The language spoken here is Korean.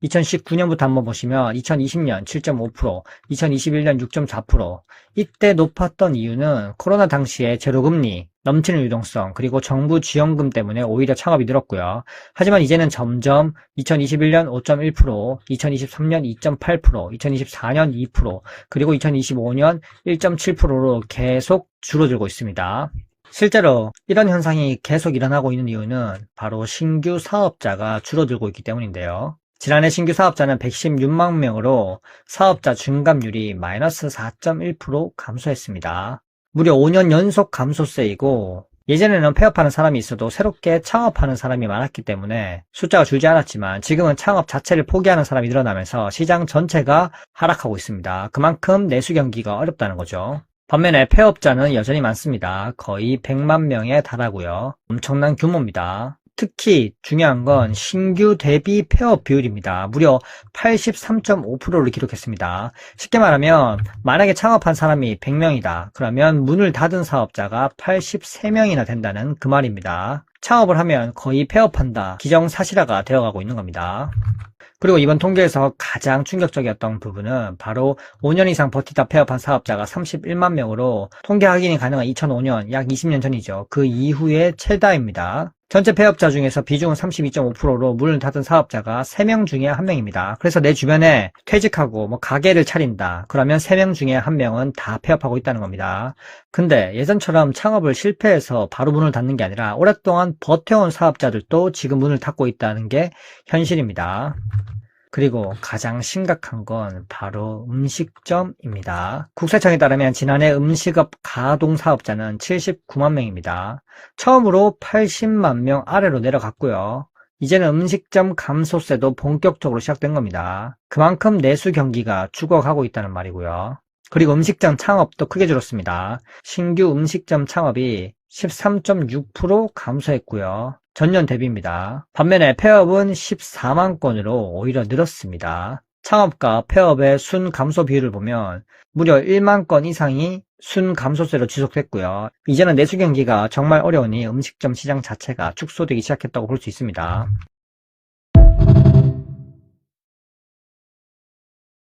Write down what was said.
2019년부터 한번 보시면 2020년 7.5%, 2021년 6.4%. 이때 높았던 이유는 코로나 당시에 제로금리, 넘치는 유동성, 그리고 정부 지원금 때문에 오히려 창업이 늘었고요. 하지만 이제는 점점 2021년 5.1%, 2023년 2.8%, 2024년 2%, 그리고 2025년 1.7%로 계속 줄어들고 있습니다. 실제로 이런 현상이 계속 일어나고 있는 이유는 바로 신규 사업자가 줄어들고 있기 때문인데요. 지난해 신규 사업자는 116만 명으로 사업자 증감률이 마이너스 4.1% 감소했습니다. 무려 5년 연속 감소세이고, 예전에는 폐업하는 사람이 있어도 새롭게 창업하는 사람이 많았기 때문에 숫자가 줄지 않았지만 지금은 창업 자체를 포기하는 사람이 늘어나면서 시장 전체가 하락하고 있습니다. 그만큼 내수 경기가 어렵다는 거죠. 반면에 폐업자는 여전히 많습니다. 거의 100만 명에 달하고요. 엄청난 규모입니다. 특히 중요한 건 신규 대비 폐업 비율입니다. 무려 83.5%를 기록했습니다. 쉽게 말하면 만약에 창업한 사람이 100명이다. 그러면 문을 닫은 사업자가 83명이나 된다는 그 말입니다. 창업을 하면 거의 폐업한다. 기정사실화가 되어가고 있는 겁니다. 그리고 이번 통계에서 가장 충격적이었던 부분은 바로 5년 이상 버티다 폐업한 사업자가 31만 명으로 통계 확인이 가능한 2005년, 약 20년 전이죠. 그 이후의 최다입니다. 전체 폐업자 중에서 비중은 32.5%로 문을 닫은 사업자가 3명 중에 1명입니다. 그래서 내 주변에 퇴직하고 가게를 차린다. 그러면 3명 중에 1명은 다 폐업하고 있다는 겁니다. 근데 예전처럼 창업을 실패해서 바로 문을 닫는 게 아니라 오랫동안 버텨온 사업자들도 지금 문을 닫고 있다는 게 현실입니다. 그리고 가장 심각한 건 바로 음식점입니다. 국세청에 따르면 지난해 음식업 가동사업자는 79만 명입니다. 처음으로 80만 명 아래로 내려갔고요. 이제는 음식점 감소세도 본격적으로 시작된 겁니다. 그만큼 내수 경기가 죽어가고 있다는 말이고요. 그리고 음식점 창업도 크게 줄었습니다. 신규 음식점 창업이 13.6% 감소했고요. 전년 대비입니다. 반면에 폐업은 14만 건으로 오히려 늘었습니다. 창업과 폐업의 순 감소 비율을 보면 무려 1만 건 이상이 순 감소세로 지속됐고요. 이제는 내수 경기가 정말 어려우니 음식점 시장 자체가 축소되기 시작했다고 볼 수 있습니다.